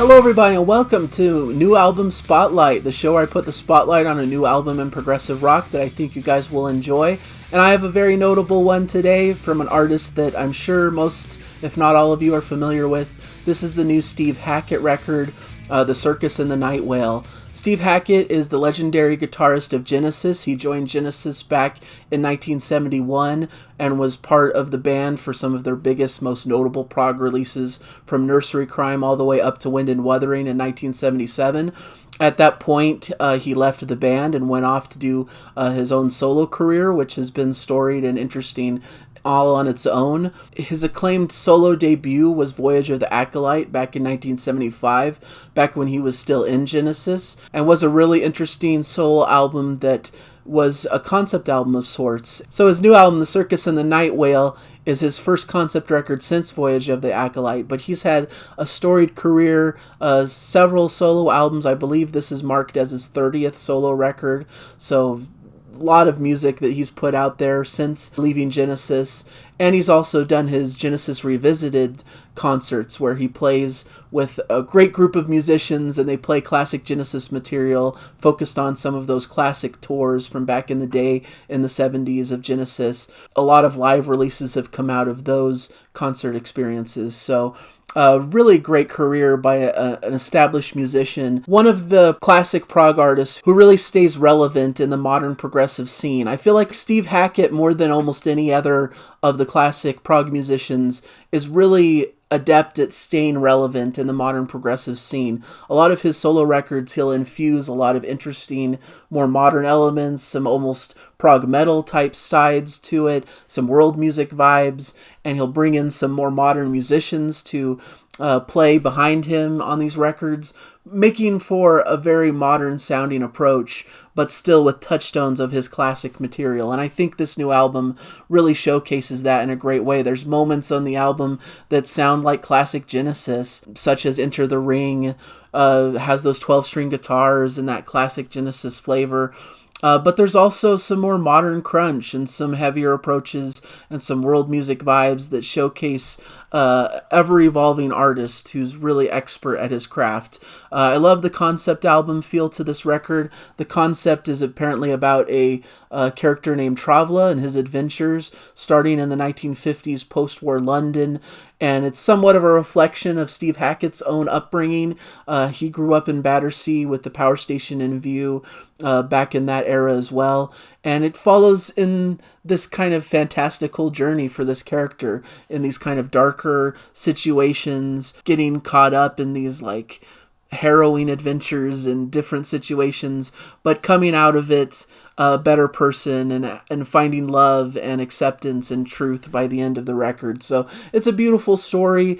Hello everybody and welcome to New Album Spotlight, the show where I put the spotlight on a new album in progressive rock that I think you guys will enjoy. And I have a very notable one today from an artist that I'm sure most, if not all of you, are familiar with. This is the new Steve Hackett record, The Circus and the Nightwhale. Steve Hackett is the legendary guitarist of Genesis. He joined Genesis back in 1971 and was part of the band for some of their biggest, most notable prog releases, from Nursery Crime all the way up to Wind and Wuthering in 1977. At that point, he left the band and went off to do his own solo career, which has been storied and interesting all on its own. His acclaimed solo debut was Voyage of the Acolyte back in 1975, back when he was still in Genesis, and was a really interesting solo album that was a concept album of sorts. So his new album, The Circus and the Nightwhale, is his first concept record since Voyage of the Acolyte, but he's had a storied career, several solo albums. I believe this is marked as his 30th solo record, so lot of music that he's put out there since leaving Genesis. And he's also done his Genesis Revisited concerts where he plays with a great group of musicians and they play classic Genesis material focused on some of those classic tours from back in the day in the 70s of Genesis. A lot of live releases have come out of those concert experiences. So a really great career by an established musician. One of the classic prog artists who really stays relevant in the modern progressive scene. I feel like Steve Hackett, more than almost any other of the classic prog musicians, is really adept at staying relevant in the modern progressive scene. A lot of his solo records, he'll infuse a lot of interesting, more modern elements, some almost prog metal type sides to it, some world music vibes, and he'll bring in some more modern musicians to play behind him on these records, making for a very modern sounding approach, but still with touchstones of his classic material. And I think this new album really showcases that in a great way. There's moments on the album that sound like classic Genesis, such as Enter the Ring, has those 12-string guitars and that classic Genesis flavor. But there's also some more modern crunch and some heavier approaches and some world music vibes that showcase ever-evolving artist who's really expert at his craft. I love the concept album feel to this record. The concept is apparently about a character named Travla and his adventures starting in the 1950s post-war London, and it's somewhat of a reflection of Steve Hackett's own upbringing. He grew up in Battersea with the power station in view back in that era as well, and it follows in this kind of fantastical journey for this character in these kind of darker situations, getting caught up in these like harrowing adventures in different situations, but coming out of it a better person and finding love and acceptance and truth by the end of the record. So it's a beautiful story,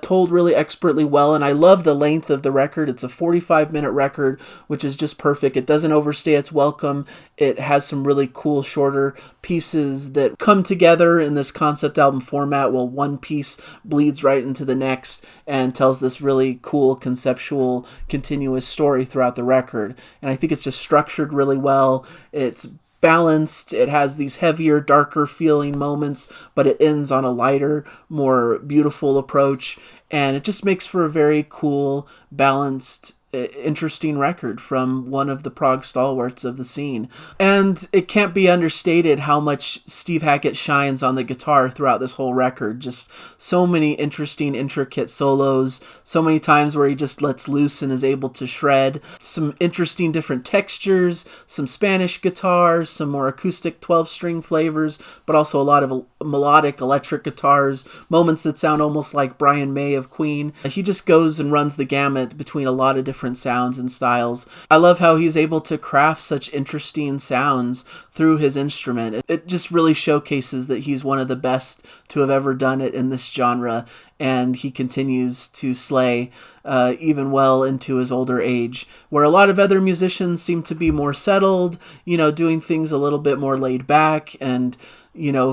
told really expertly well, and I love the length of the record. It's a 45-minute record, which is just perfect. It doesn't overstay its welcome. It has some really cool shorter pieces that come together in this concept album format, while one piece bleeds right into the next and tells this really cool conceptual continuous story throughout the record. And I think it's just structured really well. It's balanced. It has these heavier, darker feeling moments, but it ends on a lighter, more beautiful approach. And it just makes for a very cool, balanced, interesting record from one of the prog stalwarts of the scene. And it can't be understated how much Steve Hackett shines on the guitar throughout this whole record. Just so many interesting, intricate solos, so many times where he just lets loose and is able to shred. Some interesting different textures, some Spanish guitar, some more acoustic 12-string flavors, but also a lot of melodic electric guitars, moments that sound almost like Brian May of Queen. He just goes and runs the gamut between a lot of different sounds and styles. I love how he's able to craft such interesting sounds through his instrument. It just really showcases that he's one of the best to have ever done it in this genre, and he continues to slay even well into his older age, where a lot of other musicians seem to be more settled, doing things a little bit more laid back and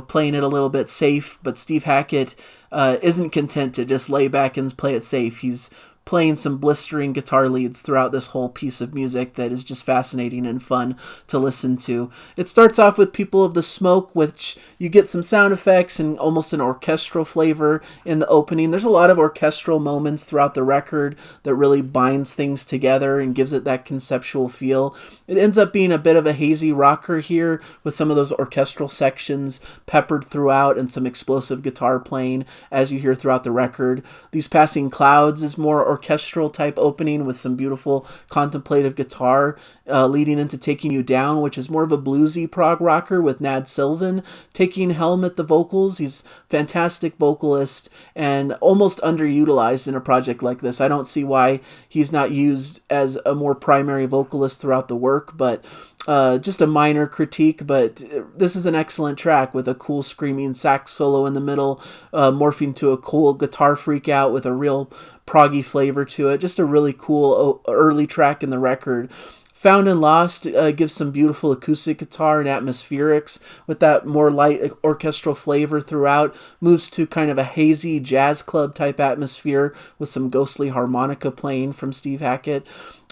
playing it a little bit safe. But Steve Hackett isn't content to just lay back and play it safe. He's playing some blistering guitar leads throughout this whole piece of music that is just fascinating and fun to listen to. It starts off with People of the Smoke, which you get some sound effects and almost an orchestral flavor in the opening. There's a lot of orchestral moments throughout the record that really binds things together and gives it that conceptual feel. It ends up being a bit of a hazy rocker here with some of those orchestral sections peppered throughout and some explosive guitar playing as you hear throughout the record. These Passing Clouds is more orchestral type opening with some beautiful contemplative guitar leading into Taking You Down, which is more of a bluesy prog rocker with Nad Sylvan taking helm at the vocals. He's a fantastic vocalist and almost underutilized in a project like this. I don't see why he's not used as a more primary vocalist throughout the work, but just a minor critique. But this is an excellent track with a cool screaming sax solo in the middle, morphing to a cool guitar freak out with a real proggy flavor to it. Just a really cool early track in the record. Found and Lost gives some beautiful acoustic guitar and atmospherics with that more light orchestral flavor throughout. Moves to kind of a hazy jazz club type atmosphere with some ghostly harmonica playing from Steve Hackett.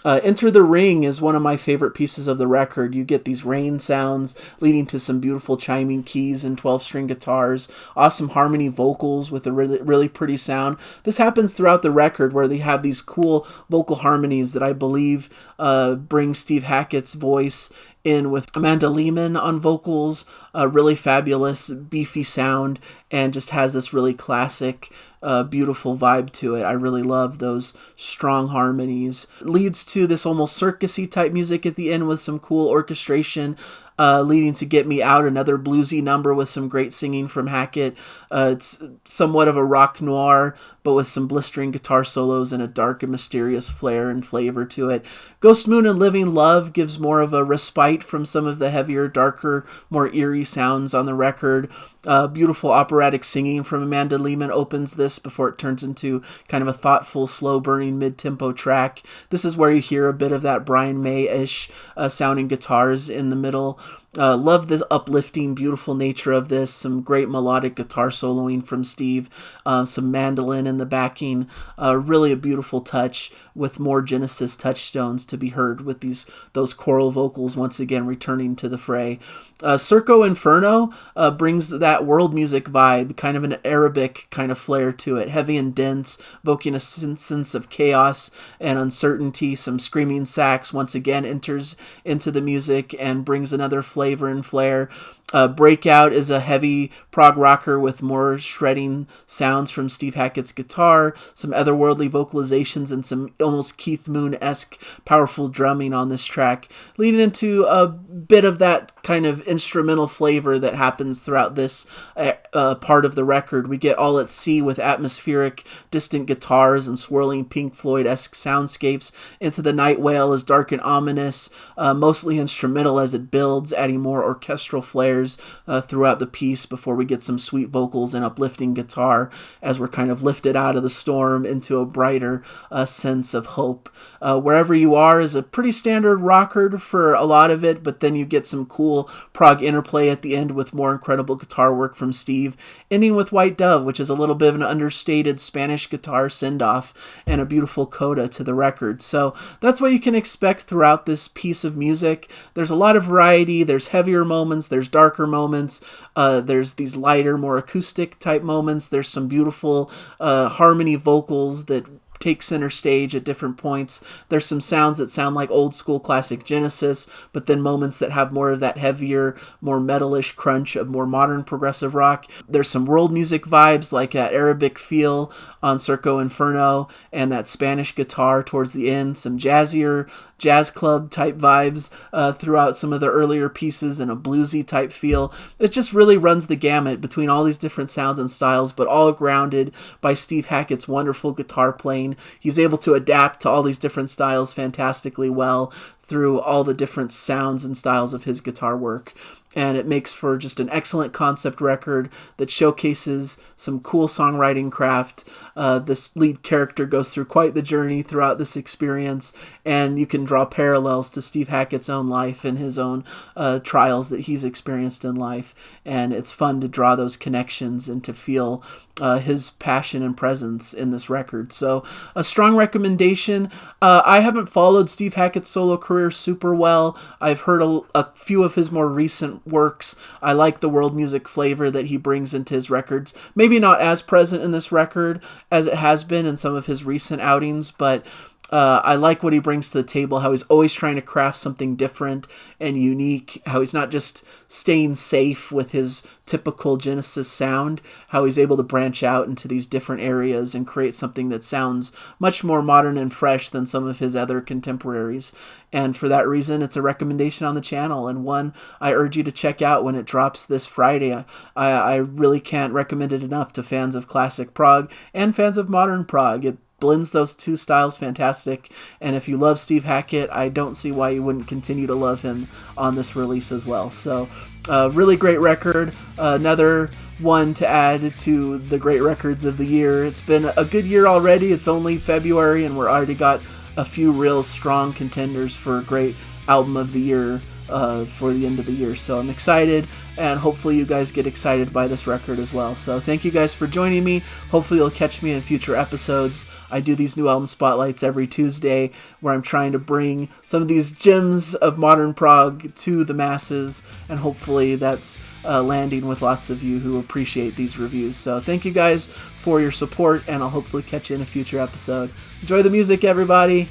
Enter the Ring is one of my favorite pieces of the record. You get these rain sounds leading to some beautiful chiming keys and 12-string guitars, awesome harmony vocals with a really, really pretty sound. This happens throughout the record where they have these cool vocal harmonies that I believe bring Steve Hackett's voice in with Amanda Lehman on vocals, a really fabulous, beefy sound, and just has this really classic, beautiful vibe to it. I really love those strong harmonies. Leads to this almost circusy type music at the end with some cool orchestration, leading to Get Me Out, another bluesy number with some great singing from Hackett. It's somewhat of a rock noir, but with some blistering guitar solos and a dark and mysterious flair and flavor to it. Ghost Moon and Living Love gives more of a respite from some of the heavier, darker, more eerie sounds on the record. Beautiful operatic singing from Amanda Lehman opens this before it turns into kind of a thoughtful, slow-burning, mid-tempo track. This is where you hear a bit of that Brian May-ish sounding guitars in the middle. Love this uplifting, beautiful nature of this. Some great melodic guitar soloing from Steve. Some mandolin in the backing. Really a beautiful touch with more Genesis touchstones to be heard with those choral vocals once again returning to the fray. Circo Inferno brings that world music vibe, kind of an Arabic kind of flair to it. Heavy and dense, evoking a sense of chaos and uncertainty. Some screaming sax once again enters into the music and brings another flavor and flair. Breakout is a heavy prog rocker with more shredding sounds from Steve Hackett's guitar, some otherworldly vocalizations, and some almost Keith Moon-esque powerful drumming on this track, leading into a bit of that kind of instrumental flavor that happens throughout this part of the record. We get All at Sea with atmospheric, distant guitars and swirling Pink Floyd-esque soundscapes. Into the Nightwhale is dark and ominous, mostly instrumental as it builds, adding more orchestral flair throughout the piece before we get some sweet vocals and uplifting guitar as we're kind of lifted out of the storm into a brighter sense of hope. Wherever You Are is a pretty standard rocker for a lot of it, but then you get some cool prog interplay at the end with more incredible guitar work from Steve, ending with White Dove, which is a little bit of an understated Spanish guitar send-off and a beautiful coda to the record. So that's what you can expect throughout this piece of music. There's a lot of variety. There's heavier moments. There's darker moments. There's these lighter, more acoustic type moments. There's some beautiful harmony vocals that take center stage at different points. There's some sounds that sound like old school classic Genesis, but then moments that have more of that heavier, more metalish crunch of more modern progressive rock. There's some world music vibes like that Arabic feel on Circo Inferno and that Spanish guitar towards the end. Some jazzier jazz club type vibes throughout some of the earlier pieces and a bluesy type feel. It just really runs the gamut between all these different sounds and styles, but all grounded by Steve Hackett's wonderful guitar playing. He's able to adapt to all these different styles fantastically well through all the different sounds and styles of his guitar work. and it makes for just an excellent concept record that showcases some cool songwriting craft. This lead character goes through quite the journey throughout this experience, and you can draw parallels to Steve Hackett's own life and his own trials that he's experienced in life, and it's fun to draw those connections and to feel his passion and presence in this record. So a strong recommendation. I haven't followed Steve Hackett's solo career super well. I've heard a few of his more recent works. I like the world music flavor that he brings into his records. Maybe not as present in this record as it has been in some of his recent outings, but I like what he brings to the table, how he's always trying to craft something different and unique, how he's not just staying safe with his typical Genesis sound, how he's able to branch out into these different areas and create something that sounds much more modern and fresh than some of his other contemporaries. And for that reason, it's a recommendation on the channel, and one I urge you to check out when it drops this Friday. I really can't recommend it enough to fans of classic prog and fans of modern prog. It blends those two styles fantastic, and if you love Steve Hackett, I don't see why you wouldn't continue to love him on this release as well. So really great record, another one to add to the great records of the year. It's been a good year already. It's only February and we're already got a few real strong contenders for a great album of the year for the end of the year. So I'm excited, and hopefully you guys get excited by this record as well. So thank you guys for joining me. Hopefully you'll catch me in future episodes. I do these new album spotlights every Tuesday where I'm trying to bring some of these gems of modern prog to the masses, and hopefully that's landing with lots of you who appreciate these reviews. So thank you guys for your support, and I'll hopefully catch you in a future episode. Enjoy the music, everybody!